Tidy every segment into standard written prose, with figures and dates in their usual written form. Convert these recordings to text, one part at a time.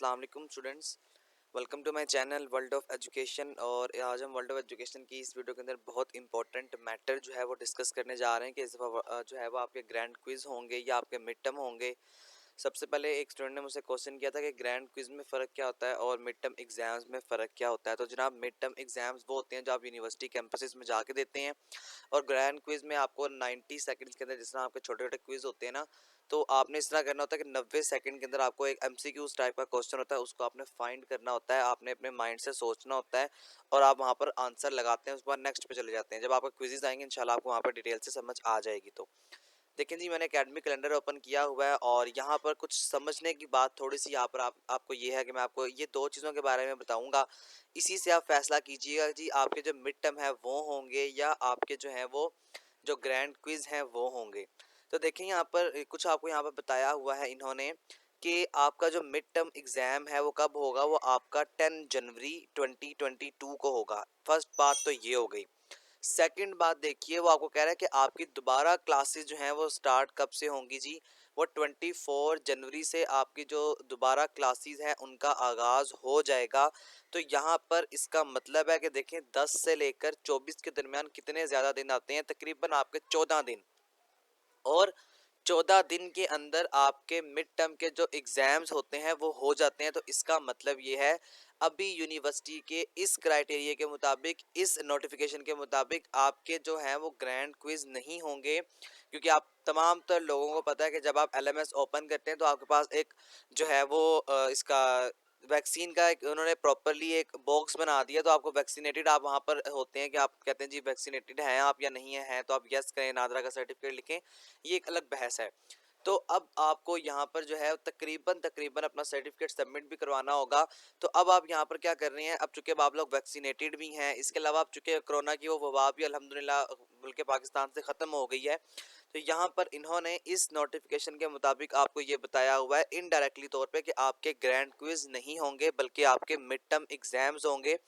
अस्सलाम वालेकुम students. Welcome to my channel world of education. और आज हम वर्ल्ड ऑफ एजुकेशन की इस वीडियो के अंदर बहुत इंपॉर्टेंट मैटर जो है वो डिस्कस करने जा रहे हैं कि इस दफ़ा जो है वो आपके ग्रैंड क्विज़ होंगे या आपके मिड टर्म होंगे। सबसे पहले एक स्टूडेंट ने मुझसे क्वेश्चन किया था कि ग्रैंड क्विज़ में फ़र्क क्या होता है और मिड टर्म एग्ज़ाम्स में फ़र्क क्या होता है। तो जनाब, मिड टर्म एग्ज़ाम्स वो होते हैं जो आप यूनिवर्सिटी कैंपसेस में जाके देते हैं, और ग्रैंड क्विज़ में आपको 90 सेकंड्स के अंदर, जिस तरह आपके छोटे-छोटे क्विज़ होते हैं ना, तो आपने इस तरह करना होता है कि 90 सेकंड के अंदर आपको एक एमसीक्यूज़ टाइप का क्वेश्चन होता है, उसको आपने फाइंड करना होता है, आपने अपने माइंड से सोचना होता है और आप वहाँ पर आंसर लगाते हैं, उसके बाद नेक्स्ट पे चले जाते हैं। जब आपके क्विज़ेज़ आएँगे इंशाल्लाह आपको वहाँ पर डिटेल से समझ आ जाएगी। तो देखें जी, मैंने एकेडमिक कैलेंडर ओपन किया हुआ है और यहाँ पर कुछ समझने की बात थोड़ी-सी यहाँ पर आपको ये है कि मैं आपको ये 2 चीज़ों के बारे में बताऊँगा। इसी से आप फैसला कीजिएगा जी, आपके जो मिड टर्म है वो होंगे या आपके जो हैं वो जो ग्रैंड क्विज़ हैं वो होंगे। तो देखें, यहाँ पर कुछ आपको यहाँ पर बताया हुआ है इन्होंने कि आपका जो मिड टर्म एग्ज़ाम है वो कब होगा, वो आपका 10 जनवरी 2022 को होगा। फर्स्ट बात तो ये हो गई। सेकंड बात देखिए, वो आपको कह रहा है कि आपकी दोबारा क्लासेस जो हैं वो स्टार्ट कब से होंगी जी, वो 24 जनवरी से आपकी जो दोबारा क्लासेस हैं उनका आगाज़ हो जाएगा। तो यहाँ पर इसका मतलब है कि देखें, 10 से लेकर 24 के दरमियान कितने ज़्यादा दिन आते हैं, तकरीबन आपके 14 दिन। और 14 दिन के अंदर आपके मिड टर्म के जो एग्ज़ाम्स होते हैं वो हो जाते हैं। तो इसका मतलब ये है, अभी यूनिवर्सिटी के इस क्राइटेरिया के मुताबिक, इस नोटिफिकेशन के मुताबिक आपके जो हैं वो ग्रैंड क्विज़ नहीं होंगे, क्योंकि आप तमाम तर लोगों को पता है कि जब आप एलएमएस ओपन करते हैं तो आपके पास एक जो है वो इसका वैक्सीन का एक उन्होंने प्रॉपरली एक बॉक्स बना दिया। तो आपको वैक्सीनेटेड आप वहाँ पर होते हैं कि आप कहते हैं जी वैक्सीनेटेड हैं आप या नहीं हैं, तो आप यस करें, नादरा का सर्टिफिकेट लिखें, ये एक अलग बहस है। तो अब आपको यहाँ पर जो है तकरीबन तकरीबन अपना सर्टिफिकेट सबमिट भी करवाना होगा। तो अब आप यहाँ पर क्या कर रहे हैं, अब चूंकि अब आप लोग वैक्सीनेटेड भी हैं, इसके अलावा अब चूंकि कोरोना की वो वबा भी अल्हम्दुलिल्लाह मुल्क पाकिस्तान से ख़त्म हो गई है, तो यहाँ पर इन्होंने इस नोटिफिकेशन के मुताबिक आपको ये बताया हुआ है इनडायरेक्टली तौर पे कि आपके ग्रैंड क्विज नहीं होंगे बल्कि आपके मिड टर्म एग्जाम्स होंगे।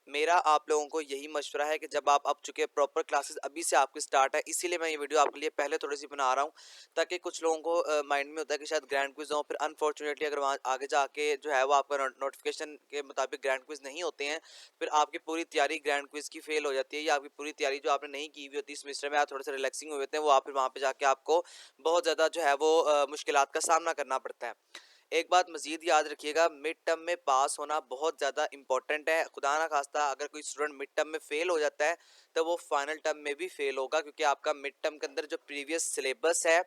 मेरा आप लोगों को यही मशवरा है कि जब आप अब चुके प्रॉपर क्लासेस अभी से आपकी स्टार्ट है, इसीलिए मैं ये वीडियो आपके लिए पहले थोड़ी सी बना रहा हूँ, ताकि कुछ लोगों को माइंड में होता है कि शायद ग्रैंड क्विज हो, फिर अनफॉर्चुनेटली अगर वहाँ आगे जाके जो है वो आपका नोटिफिकेशन के मुताबिक ग्रैंड क्विज नहीं होते हैं, फिर आपकी पूरी तैयारी ग्रैंड क्विज की फेल हो जाती है, या आपकी पूरी तैयारी जो आपने नहीं की हुई होती सेमेस्टर में, आप थोड़े से रिलैक्सिंग हुए होते हैं, वो आप फिर वहाँ पे जाके आपको बहुत ज़्यादा जो है वो मुश्किलात का सामना करना पड़ता है। एक बात मज़ीद याद रखिएगा, मिड टर्म में पास होना बहुत ज़्यादा इंपॉर्टेंट है। खुदा ना खास्ता अगर कोई स्टूडेंट मिड टर्म में फ़ेल हो जाता है, तो वो फाइनल टर्म में भी फ़ेल होगा, क्योंकि आपका मिड टर्म के अंदर जो प्रीवियस सिलेबस है,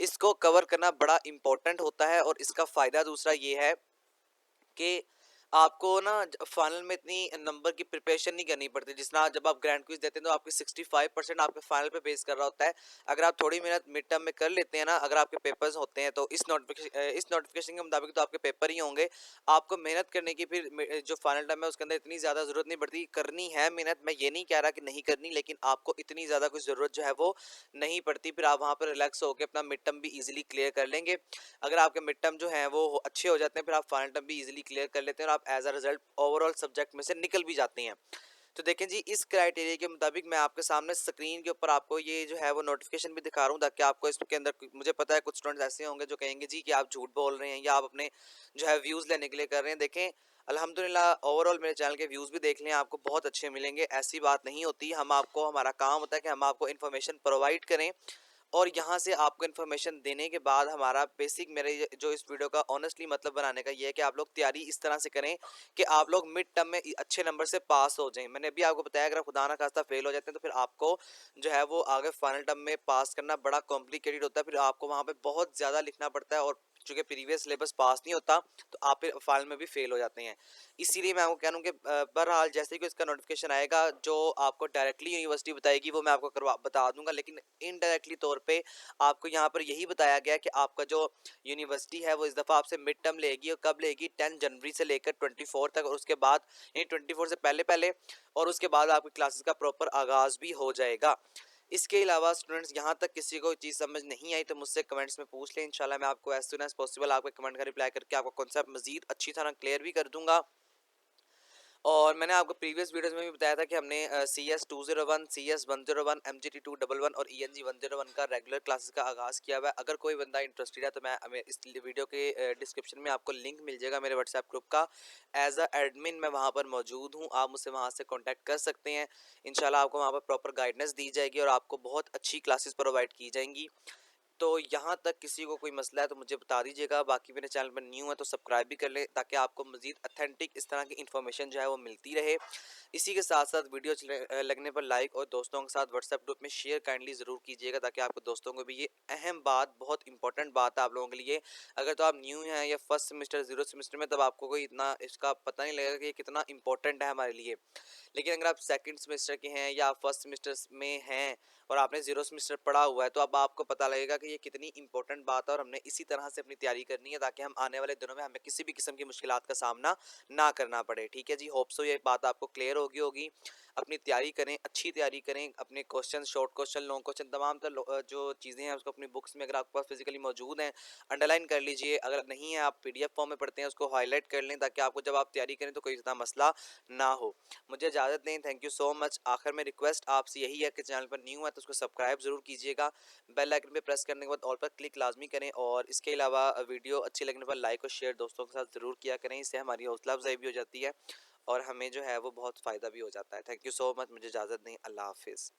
इसको कवर करना बड़ा इंपॉर्टेंट होता है। और इसका फ़ायदा दूसरा ये है कि आपको ना फाइनल में इतनी नंबर की प्रिपरेशन नहीं करनी पड़ती। जिस तरह जब आप ग्रैंड क्विज देते हैं तो आपके 65% आपके फाइनल पे बेस कर रहा होता है। अगर आप थोड़ी मेहनत मिड टर्म में कर लेते हैं ना, अगर आपके पेपर्स होते हैं तो इस नोटिफिकेशन के मुताबिक तो आपके पेपर ही होंगे। आपको मेहनत करने की फिर जो फाइनल टर्म है उसके अंदर इतनी ज़्यादा ज़रूरत नहीं पड़ती। करनी है मेहनत, मैं ये नहीं कह रहा कि नहीं करनी, लेकिन आपको इतनी ज़्यादा कुछ ज़रूरत जो है वो नहीं पड़ती। फिर आप वहाँ पर रिलैक्स होकर अपना मिड टर्म भी ईजिली क्लियर कर लेंगे। अगर आपके मिड टर्म जो हैं वो अच्छे हो जाते हैं, फिर आप फाइनल टर्म भी इजीली क्लियर कर लेते हैं और आप as a result overall subject में से निकल भी जाते हैं। तो देखें जी, इस क्राइटेरिया के मुताबिक मैं आपके सामने स्क्रीन के ऊपर आपको ये जो है वो नोटिफिकेशन भी दिखा रहा हूँ, ताकि आपको इसके अंदर मुझे पता है कुछ स्टूडेंट्स ऐसे होंगे जो कहेंगे जी कि आप झूठ बोल रहे हैं या आप अपने जो है व्यूज़ लेने के लिए कर रहे हैं। देखें, अल्हम्दुलिल्लाह ओवरऑल मेरे चैनल के व्यूज़ भी देख लें, आपको बहुत अच्छे मिलेंगे। ऐसी बात नहीं होती, हम आपको, हमारा काम होता है कि हम आपको इन्फॉर्मेशन प्रोवाइड करें, और यहाँ से आपको इन्फॉर्मेशन देने के बाद हमारा बेसिक, मेरे जो इस वीडियो का ऑनेस्टली मतलब बनाने का ये है कि आप लोग तैयारी इस तरह से करें कि आप लोग मिड टर्म में अच्छे नंबर से पास हो जाएं। मैंने अभी आपको बताया, अगर खुदा ना खास्ता फेल हो जाते हैं तो फिर आपको जो है वो आगे फाइनल टर्म में पास करना बड़ा कॉम्प्लिकेटेड होता है। फिर आपको वहाँ पे बहुत ज़्यादा लिखना पड़ता है, और चूँकि प्रीवियस सिलेबस पास नहीं होता तो आप फिर फाइनल में भी फेल हो जाते हैं। इसीलिए मैं आपको कह रहा हूँ कि बहरहाल जैसे कि इसका नोटिफिकेशन आएगा, जो आपको डायरेक्टली यूनिवर्सिटी बताएगी वो मैं आपको बता दूंगा, लेकिन इनडायरेक्टली तौर पे आपको यहाँ पर यही बताया गया कि आपका जो यूनिवर्सिटी है वो इस दफ़ा आपसे मिड टर्म लेगी, और कब लेगी, 10 जनवरी से लेकर 24 तक, और उसके बाद यानी 24 से पहले पहले, और उसके बाद आपकी क्लासेस का प्रॉपर आगाज़ भी हो जाएगा। इसके अलावा स्टूडेंट्स, यहाँ तक किसी को चीज़ समझ नहीं आई तो मुझसे कमेंट्स में पूछ लें, इंशाल्लाह मैं आपको एज सुन एज पॉसिबल आपके कमेंट का रिप्लाई करके आपका कॉन्सेप्ट मजीद अच्छी तरह क्लियर भी कर दूंगा। और मैंने आपको प्रीवियस वीडियोज़ में भी बताया था कि हमने CS 201, CS 101, MGT 211 और ENG 101 का रेगुलर क्लासेस का आगाज़ किया हुआ है। अगर कोई बंदा इंटरेस्टेड है तो मैं इस वीडियो के डिस्क्रिप्शन में आपको लिंक मिल जाएगा मेरे व्हाट्सएप ग्रुप का। एज अ एडमिन मैं वहाँ पर मौजूद हूँ, आप मुझसे वहाँ से कॉन्टैक्ट कर सकते हैं। इंशाल्लाह आपको वहाँ पर प्रॉपर गाइडेंस दी जाएगी और आपको बहुत अच्छी क्लासेस प्रोवाइड की जाएंगी। तो यहाँ तक किसी को कोई मसला है तो मुझे बता दीजिएगा। बाकी मेरे चैनल पर न्यू है तो सब्सक्राइब भी कर लें ताकि आपको मज़ीद ऑथेंटिक इस तरह की इन्फॉर्मेशन जो है वो मिलती रहे। इसी के साथ साथ वीडियो लगने पर लाइक और दोस्तों के साथ व्हाट्सएप ग्रुप में शेयर काइंडली ज़रूर कीजिएगा ताकि आपके दोस्तों को भी ये अहम बात, बहुत इंपॉर्टेंट बात है आप लोगों के लिए। अगर तो आप न्यू हैं या फर्स्ट सेमेस्टर, जीरो सेमेस्टर में, तब आपको कोई इतना इसका पता नहीं लगेगा कि ये कितना इंपॉर्टेंट है हमारे लिए। लेकिन अगर आप सेकंड सेमेस्टर के हैं या आप फर्स्ट सेमेस्टर में हैं और आपने जीरो सेमेस्टर पढ़ा हुआ है तो अब आपको पता लगेगा कि ये कितनी इंपॉर्टेंट बात है और हमने इसी तरह से अपनी तैयारी करनी है ताकि हम आने वाले दिनों में हमें किसी भी किस्म की मुश्किलात का सामना ना करना पड़े। ठीक है जी, होप सो ये बात आपको क्लियर होगी। अपनी तैयारी करें, अच्छी तैयारी करें, अपने question, short question, long question, तमाम जो चीज़ें हैं उसको अपनी बुक्स में अगर आपके पास फिजिकली मौजूद हैं अंडरलाइन कर लीजिए। अगर नहीं है आप PDF फॉर्म में पढ़ते हैं उसको हाईलाइट कर लें ताकि आपको जब आप तैयारी करें तो कोई इतना मसला ना हो। मुझे इजाज़त दें, थैंक यू सो मच। आखिर में रिक्वेस्ट आपसे यही है कि चैनल पर न्यू है तो उसको सब्सक्राइब ज़रूर कीजिएगा। बेल आइकन पे प्रेस करने के बाद ऑल पर क्लिक लाजमी करें और इसके अलावा वीडियो अच्छी लगने पर लाइक और शेयर दोस्तों के साथ ज़रूर किया करें। इससे हमारी हौसला अफजाई भी हो जाती है और हमें जो है वो बहुत फ़ायदा भी हो जाता है। थैंक यू सो मच, मुझे इजाज़त दें, अल्लाह हाफिज़।